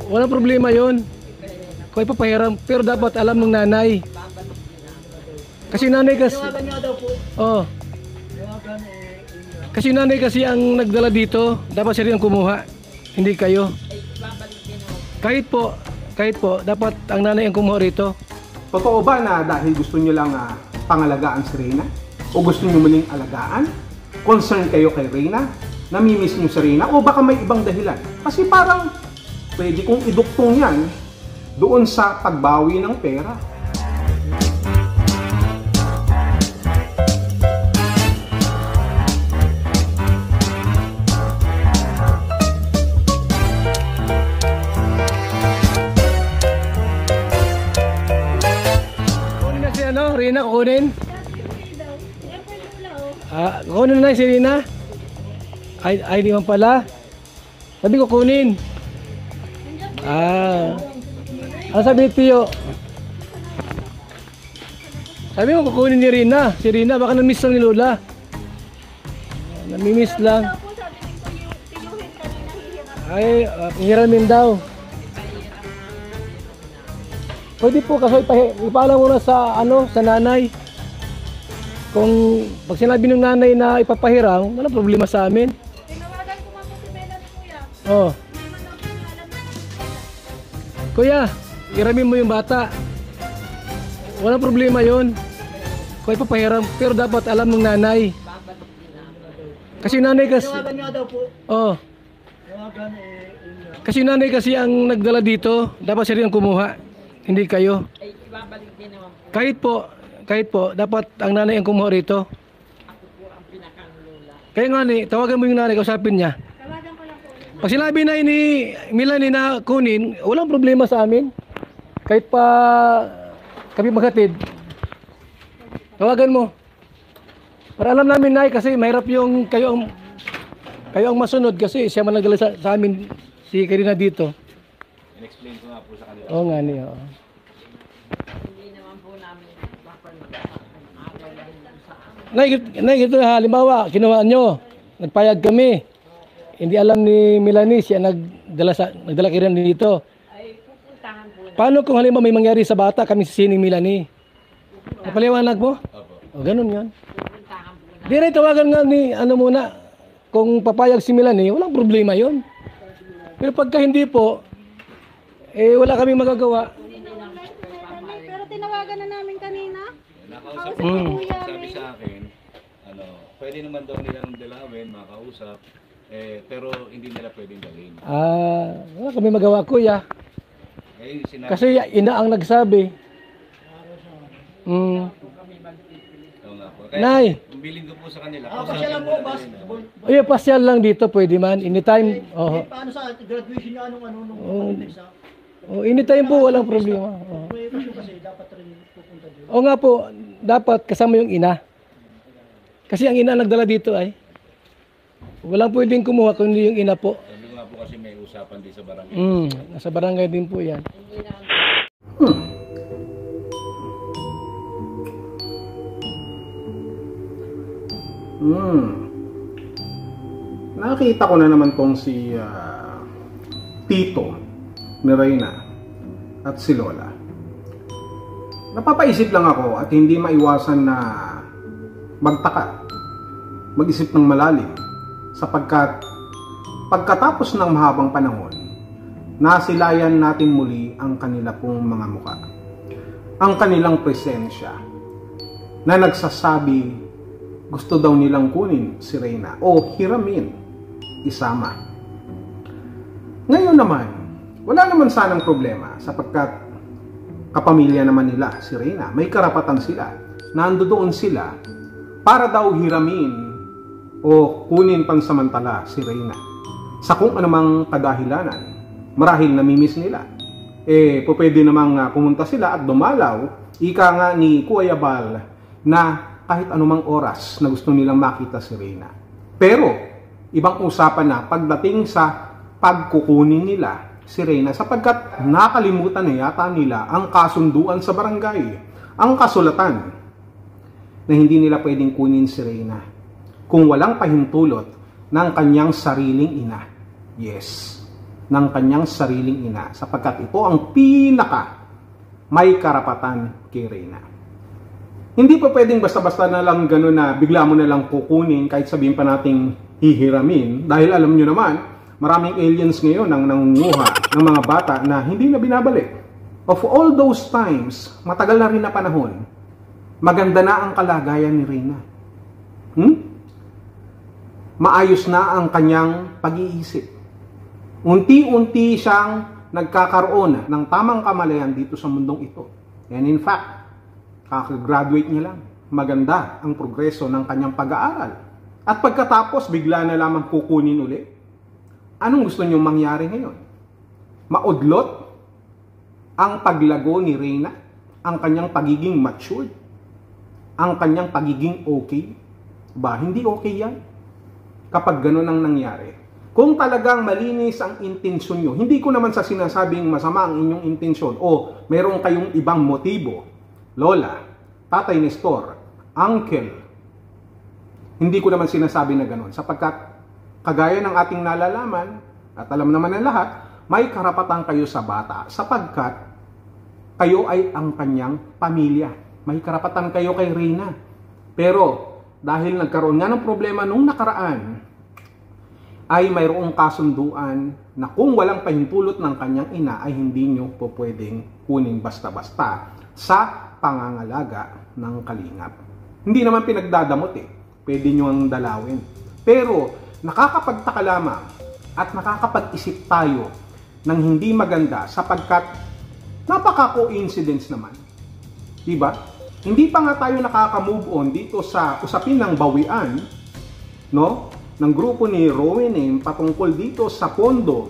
walang problema yon. Kung ipapahiram, pero dapat alam ng nanay. Kasi nanay kasi... Oh. Kasi nanay kasi ang nagdala dito, dapat siya rin ang kumuha, hindi kayo. Kahit po, dapat ang nanay ang kumuha rito. Totoo ba na dahil gusto nyo lang pangalagaan si Reyna? O gusto nyo muling alagaan? Concern kayo kay Reyna? Namimiss nyo si Reyna? O baka may ibang dahilan? Kasi parang pwede kong iduktong yan doon sa pagbawi ng pera. Kunin na si Reyna, kukunin? Kukunin na si Reyna? Ay, di man pala. Sabi ko kunin. Ano sabi ni Tiyo? Sabi mo kukunin ni Reyna. Si Reyna baka na-miss lang ni Lola. Nami-miss lang. Ay, hiramin daw. Pwede po kasi ipaalam mo na sa sa nanay. Kung pag sinabi ng nanay na ipapahiram, wala problema sa amin. Tinawagan ko nga po si Melanie, kuya. Oh. Kuya, iramin mo yung bata. Walang problema yon. Kung ipapahiram, pero dapat alam ng nanay. Kasi nanay kasi... Tawagan niya daw po. Oh. Tawagan Kasi nanay kasi ang nagdala dito, dapat siya rin ang kumuha, hindi kayo. Ay, ibabalik din naman po. Kahit po, dapat ang nanay ang kumuha rito. Ako po ang pinakang-lola. Kaya nga tawagan mo yung nanay, kausapin niya. Tawagan ko lang po ulit. Pag sinabi na ni Melanie na kunin, walang problema sa amin. Kahit pa kami maghatid. Tawagan mo. Para alam namin, Nay, kasi mahirap yung kayo ang masunod kasi siya man nagdala sa amin, si Karina dito. In-explain ko nga po sa kanila. Oo nga niyo. Hindi naman po namin away din sa amin. Nay, ito halimbawa, kinuha nyo. Nagpayag kami. Hindi alam ni Melanie siya nagdala Karina dito. Ay, pupuntahan po na. Paano kung halimbawa may mangyari sa bata, kami sisining Melanie? Napaliwanag mo? Opo. O, ganun yan. Pupuntahan po na. Di rin tawagan nga ni muna, kung papayag si Melanie, walang problema yon. Pero pagka hindi po, wala kaming magagawa. Pero tinawagan na namin kanina. Nakausap Kausap ko, ni Kuya, sabi sa akin, pwede naman daw nilang dalawin, makausap, pero hindi nila pwedeng dalhin. Wala kaming magawa, kuya. Sinabi, Kasi ina ang nagsabi. Oo nga po. Kaya, Nay. bilin ko po sa kanila. Pasya lang po, bas. Oy, pasyal lang dito, pwede man. Anytime. Paano sa graduation niya, anong Anytime po, walang problema. may pasyo kasi dapat rin pupunta doon. O nga po, dapat kasama yung ina. Kasi ang ina nagdala dito ay walang pwedeng kumuha kundi yung ina po. Sabi ko nga po kasi may usapan din sa barangay. Nasa barangay din po yan. Hindi naman. Nakita ko na naman tong si Tito ni Reyna at si Lola. Napapaisip lang ako at hindi maiwasan na magtaka, mag-isip ng malalim sapagkat pagkatapos ng mahabang panahon, nasilayan natin muli ang kanila pong mga muka, ang kanilang presensya na nagsasabi gusto daw nilang kunin si Reyna o hiramin, isama. Ngayon naman, wala naman sanang problema sapagkat kapamilya naman nila si Reyna. May karapatan sila. Nandoon sila para daw hiramin o kunin pansamantala si Reyna. Sa kung anumang kadahilanan, marahil namimiss nila. Pwede namang pumunta sila at dumalaw, ika nga ni Kuya Bal, na kahit anumang oras na gusto nilang makita si Reyna. Pero, ibang usapan na pagdating sa pagkukunin nila si Reyna sapagkat nakalimutan na yata nila ang kasunduan sa barangay, ang kasulatan na hindi nila pwedeng kunin si Reyna kung walang pahintulot ng kanyang sariling ina. Yes, ng kanyang sariling ina sapagkat ito ang pinaka may karapatan kay Reyna. Hindi pa pwedeng basta-basta na lang gano'n na bigla mo na lang kukunin kahit sabihin pa nating hihiramin dahil alam nyo naman, maraming aliens ngayon ang nangunguha ng mga bata na hindi na binabalik. Of all those times, matagal na rin na panahon, maganda na ang kalagayan ni Reyna. Maayos na ang kanyang pag-iisip. Unti-unti siyang nagkakaroon ng tamang kamalayan dito sa mundong ito. And in fact, kakagraduate niya lang. Maganda ang progreso ng kanyang pag-aaral. At pagkatapos, bigla na lamang kukunin ulit. Anong gusto niyong mangyari ngayon? Maudlot ang paglago ni Reyna, ang kanyang pagiging matured, ang kanyang pagiging okay. Ba, hindi okay yan? Kapag gano'n ang nangyari. Kung talagang malinis ang intensyon nyo, hindi ko naman sa sinasabing masama ang inyong intensyon o mayroon kayong ibang motibo, Lola, Tatay Nestor, Uncle, hindi ko naman sinasabi na gano'n. Sapagkat kagaya ng ating nalalaman at alam naman ng lahat, may karapatan kayo sa bata sapagkat kayo ay ang kanyang pamilya. May karapatan kayo kay Reyna. Pero dahil nagkaroon nga ng problema nung nakaraan, ay mayroong kasunduan na kung walang pahintulot ng kanyang ina ay hindi nyo po pwedeng kunin basta-basta sa pangangalaga ng kalingap. Hindi naman pinagdadamot pwede nyo ang dalawin. Pero nakakapagtaka lamang at nakakapag-isip tayo ng hindi maganda sapagkat napaka-coincidence naman. Diba? Hindi pa nga tayo nakaka-move on dito sa usapin ng bawian, no? Ng grupo ni Rowenem patungkol dito sa pondo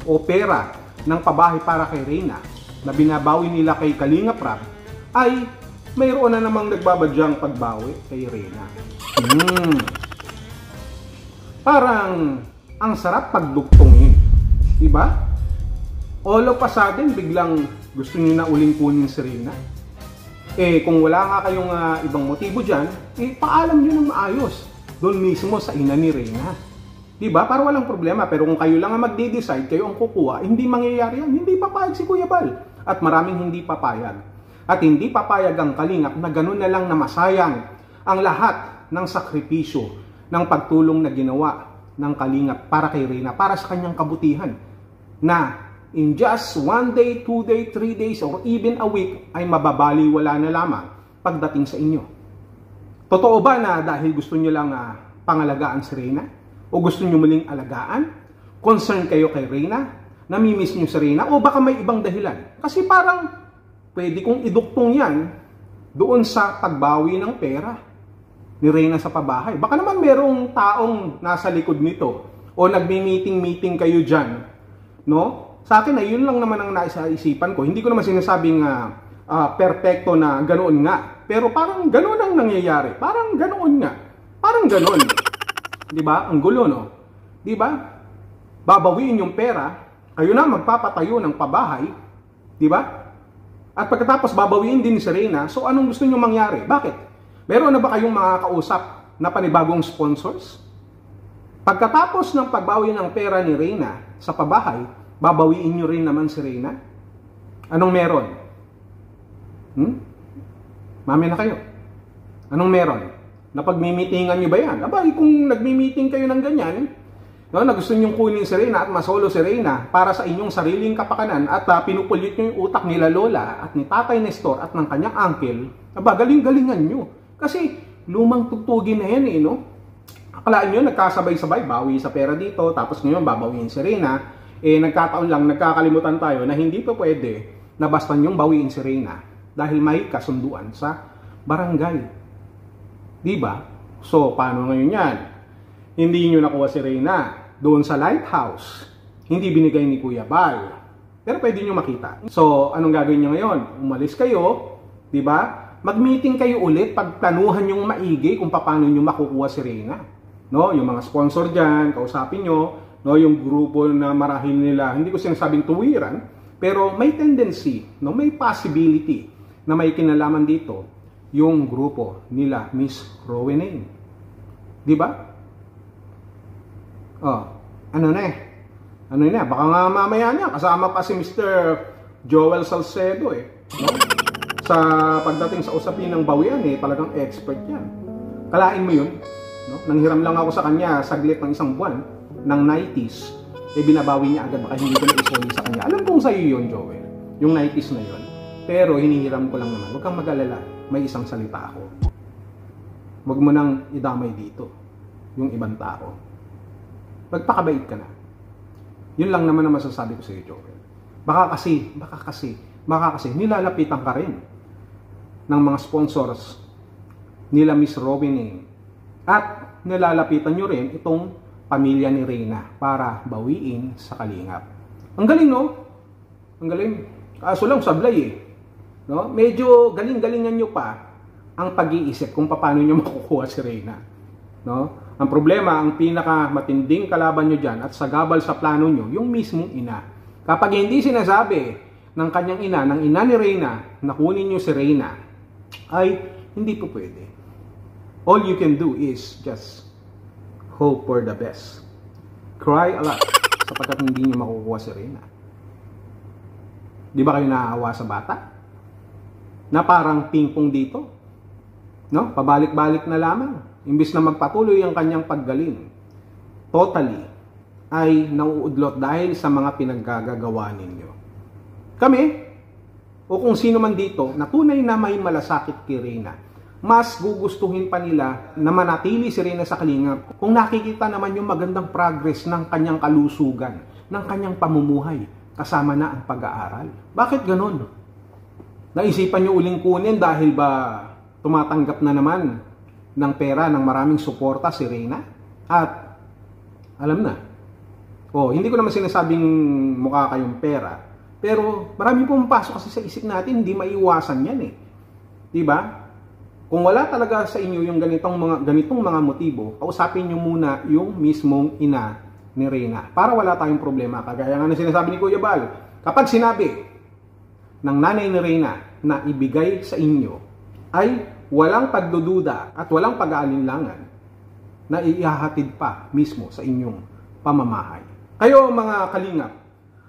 o pera ng pabahay para kay Reyna na binabawi nila kay Kalingap Rab ay mayroon na namang nagbabadyang pagbawi kay Reyna. Parang ang sarap pagduktongin, diba? All of a sudden biglang gusto niyo na uling kunin si Reyna. Kung wala nga kayong ibang motibo dyan, paalam nyo ng maayos doon mismo sa ina ni Reyna. Diba? Para walang problema. Pero kung kayo lang ang magde-decide, kayo ang kukuha, hindi mangyayari yan. Hindi papayag si Kuya Bal. At maraming hindi papayag. At hindi papayag ang Kalingap na gano'n na lang na masayang ang lahat ng sakripisyo ng pagtulong na ginawa ng Kalingap para kay Reyna, para sa kanyang kabutihan. Na in just 1 day, 2 day, 3 days, or even a week, ay mababaliwala na lamang pagdating sa inyo. Totoo ba na dahil gusto nyo lang pangalagaan si Reyna? O gusto nyo muling alagaan? Concern kayo kay Reyna? Namimiss nyo si Reyna? O baka may ibang dahilan? Kasi parang pwede kong iduktong yan doon sa pagbawi ng pera ni Reyna sa pabahay. Baka naman merong taong nasa likod nito o nagmi-meeting kayo dyan. No? Sa akin, yun lang naman ang naisipan ko. Hindi ko naman sinasabing perfecto na ganoon nga. Pero parang ganoon ang nangyayari. Parang ganoon nga. Parang ganoon. Diba? Ang gulo, no? Diba? Babawiin yung pera, kayo na magpapatayo ng pabahay. Diba? At pagkatapos babawiin din si Reyna, so anong gusto nyo mangyari? Bakit? Meron na ba kayong makakausap na panibagong sponsors? Pagkatapos ng pagbawi ng pera ni Reyna sa pabahay, babawiin nyo rin naman si Reyna? Anong meron? Mami na kayo. Anong meron? Napagmimitingan nyo ba yan? Abay, kung nagmimiting kayo ng ganyan, no, na gusto nyong kunin si Reyna at masolo si Reyna para sa inyong sariling kapakanan at pinupulit nyo yung utak nila Lola at ni Tatay Nestor at ng kanyang uncle, aba, galing-galingan nyo. Kasi lumang tugtugin na yan no? Akalaan nyo, nagkasabay-sabay, bawi sa pera dito, tapos ngayon babawiin si Reyna. Nagkataon lang, nagkakalimutan tayo na hindi pa pwede na basta nyong bawiin si Reyna. Dahil may kasunduan sa barangay. Diba? So, paano ngayon yan? Hindi nyo nakuha si Reyna doon sa lighthouse. Hindi binigay ni Kuya Bal. Pero pwede nyo makita. So, anong gagawin nyo ngayon? Umalis kayo. Diba? Mag-meeting kayo ulit. Pagplanuhan yung maigi kung paano nyo makukuha si Reyna. No? Yung mga sponsor dyan, kausapin nyo. No? Yung grupo na marahil nila, hindi ko sinasabing tuwiran, pero may tendency, no? May possibility na may kinalaman dito yung grupo nila Miss Rowenem. Diba? Ano na Ano na, baka nga mamaya niya, kasama pa si Mr. Joel Salcedo no? Sa pagdating sa usapin ng bawian talagang expert yan. Kalain mo yun, no? Nanghiram lang ako sa kanya saglit ng isang buwan ng 90s, binabawi niya agad, baka hindi ko na isuli sa kanya. Alam kong sa'yo yun, Joel, yung 90s na yun. Pero hinihiram ko lang naman. Huwag kang mag-alala, may isang salita ako. Huwag mo nang idamay dito yung ibang tao. Magpakabait ka na. Yun lang naman ang masasabi ko sa iyo, Joel. Baka kasi, nilalapitan ka rin ng mga sponsors nila Miss Robin at nilalapitan nyo rin itong pamilya ni Reyna para bawiin sa kalingap. Ang galing, no? Ang galing. Kaso lang, sablay no? Medyo galing-galingan nyo pa ang pag-iisip kung paano nyo makukuha si Reyna. No? Ang problema, ang pinakamatinding kalaban nyo dyan at sagabal sa plano nyo, yung mismong ina. Kapag hindi sinasabi ng kanyang ina, ng ina ni Reyna, na kunin nyo si Reyna, ay hindi po pwede. All you can do is just hope for the best. Cry a lot sapagkat hindi nyo makukuha si Reyna. Di ba kayo naaawa sa bata? Na parang pingpong dito? No? Pabalik-balik na lamang. Imbis na magpatuloy ang kanyang paggaling, totally ay nauudlot dahil sa mga pinaggagawa ninyo. Kami, o kung sino man dito, na tunay na may malasakit kay Reyna, mas gugustuhin pa nila na manatili si Reyna sa kalingap kung nakikita naman yung magandang progress ng kanyang kalusugan, ng kanyang pamumuhay, kasama na ang pag-aaral. Bakit ganun? Naisipan nyo uling kunin dahil ba tumatanggap na naman ng pera ng maraming suporta si Reyna? At alam na. Hindi ko naman sinasabing mukha kayong pera, pero marami pumapasok kasi sa isip natin, hindi maiwasan yan Diba? Kung wala talaga sa inyo yung ganitong mga motibo, kausapin nyo muna yung mismong ina ni Reyna para wala tayong problema. Kagaya nga na sinasabi ni Kuya Bal, kapag sinabi ng nanay ni Reyna na ibigay sa inyo, ay walang pagdududa at walang pag-aalinlangan na ihahatid pa mismo sa inyong pamamahay. Kayo mga kalingap,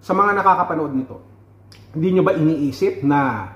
sa mga nakakapanood nito, hindi nyo ba iniisip na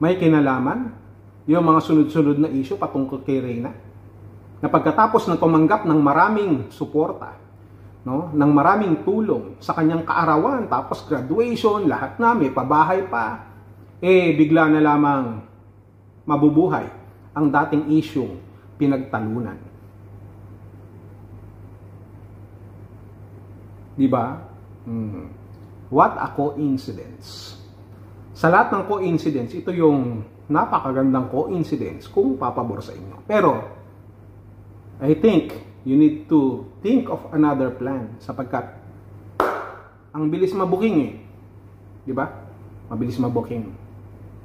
may kinalaman yung mga sunod-sunod na issue patungkol kay Reyna? Na pagkatapos ng tumanggap ng maraming suporta, no, ng maraming tulong sa kanyang kaarawan, tapos graduation, lahat na, may pabahay pa, bigla na lamang mabubuhay ang dating isyong pinagtalunan. Diba? What a coincidence. Sa lahat ng coincidence, ito yung napakagandang coincidence kung papabor sa inyo. Pero, I think you need to think of another plan sapagkat ang bilis mabuking Diba? Mabilis mabuking.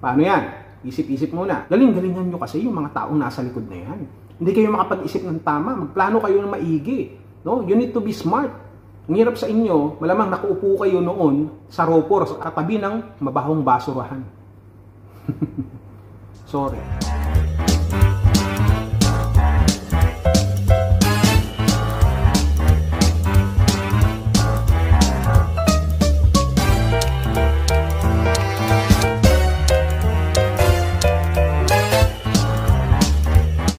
Paano yan? Isip-isip muna. Galing-galingan nyo kasi yung mga taong nasa likod na yan. Hindi kayo makapag-isip ng tama. Magplano kayo ng maigi. No? You need to be smart. Ang hirap sa inyo, malamang nakuupo kayo noon sa ropor sa katabi ng mabahong basurahan. Sorry.